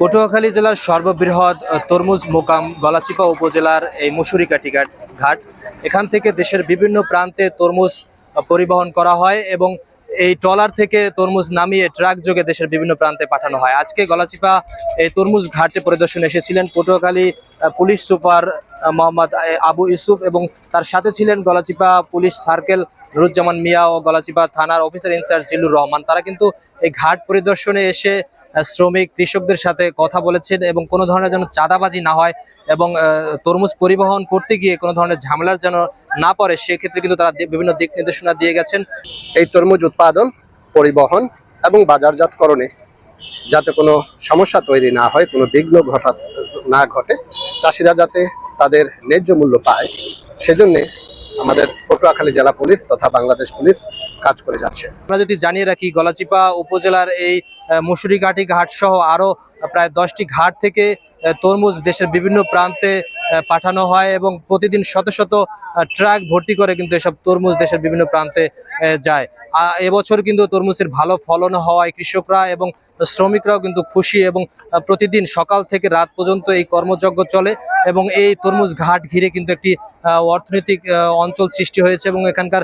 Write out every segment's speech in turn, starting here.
পটুয়াখালী জেলার সর্ববৃহৎ তরমুজ মোকাম গলাচিপা উপজেলার এই মুসুরিকাটি ঘাট। এখান থেকে দেশের বিভিন্ন প্রান্তে তরমুজ পরিবহন করা হয় এবং এই ট্রলার থেকে তরমুজ নামিয়ে ট্রাক যোগে দেশের বিভিন্ন প্রান্তে পাঠানো হয়। আজকে গলাচিপা এই তরমুজ ঘাটে পরিদর্শনে এসেছিলেন পটুয়াখালী পুলিশ সুপার মোহাম্মদ আবু ইউসুফ এবং তার সাথে ছিলেন গলাচিপা পুলিশ সার্কেল নুরুজ্জামান মিয়া ও গলাচিপা থানার অফিসার ইনচার্জ জিল্লুর রহমান। তারা কিন্তু এই ঘাট পরিদর্শনে এসে শ্রমিক কৃষকদের সাথে কথা বলেছেন এবং কোনো ধরনের যেন চাঁদাবাজি না হয় এবং তরমুজ পরিবহন করতে গিয়ে কোনো ধরনের ঝামেলার যেন না পড়ে সেক্ষেত্রে কিন্তু তারা বিভিন্ন দিক নির্দেশনা দিয়ে গেছেন। এই তরমুজ উৎপাদন, পরিবহন এবং বাজারজাতকরণে যাতে কোনো সমস্যা তৈরি না হয়, কোনো বিঘ্ন না ঘটে, চাষিরা যাতে তাদের ন্যায্য মূল্য পায়, সেজন্যে আমাদের পটুয়াখালী জেলা পুলিশ তথা বাংলাদেশ পুলিশ কাজ করে যাচ্ছে। আমরা যদি জানিয়ে রাখি, গলাচিপা উপজেলার এই মুসুরিকাটি ঘাট সহ আরো প্রায় 10টি ঘাট থেকে তরমুজ দেশের বিভিন্ন প্রান্তে পাঠানো হয় এবং প্রতিদিন শত শত ট্রাক ভর্তি করে কিন্তু এসব তরমুজ দেশের বিভিন্ন প্রান্তে যায়। এবছর কিন্তু তরমুজের ভালো ফলন হওয়ায় কৃষকরা এবং শ্রমিকরাও কিন্তু খুশি এবং প্রতিদিন সকাল থেকে রাত পর্যন্ত এই কর্মযজ্ঞ চলে এবং এই তরমুজ ঘাট ঘিরে কিন্তু একটি অর্থনৈতিক অঞ্চল সৃষ্টি হয়েছে এবং এখানকার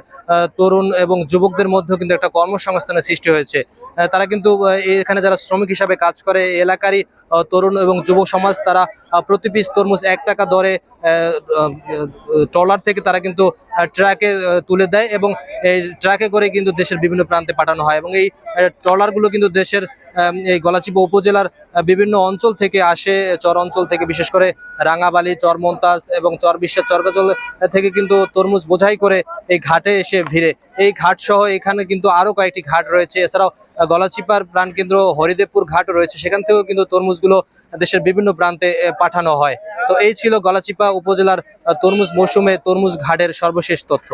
তরুণ এবং যুবকদের মধ্যেও কিন্তু একটা কর্মসংস্থানের সৃষ্টি হয়েছে। তারা কিন্তু এখানে যারা শ্রমিক হিসাবে কাজ করে এলাকারই তরুণ এবং যুব সমাজ, তারা প্রতি পিস তরমুজ 1 টাকা দরে ট্রলার থেকে তারা কিন্তু ট্রাকে তুলে দেয় এবং এই ট্রাকে করে কিন্তু দেশের বিভিন্ন প্রান্তে পাঠানো হয় এবং এই ট্রলারগুলো কিন্তু দেশের এই গলাচিপা উপজেলার বিভিন্ন অঞ্চল থেকে আসে, চর অঞ্চল থেকে, বিশেষ করে রাঙাবালি, চরমন্তাজ এবং চরবিশ্বের চরগাজল থেকে কিন্তু তরমুজ বোঝাই করে এই ঘাটে এসে ভিড়ে। এই ঘাট সহ এখানে কিন্তু আরো কয়েকটি ঘাট রয়েছে। এছাড়াও গলাচিপার প্রাণকেন্দ্র হরিদেবপুর ঘাট রয়েছে, সেখান থেকেও কিন্তু তরমুজগুলো দেশের বিভিন্ন প্রান্তে পাঠানো হয়। তো এই ছিল গলাচিপা উপজেলার তরমুজ মৌসুমে তরমুজ ঘাটের সর্বশেষ তথ্য।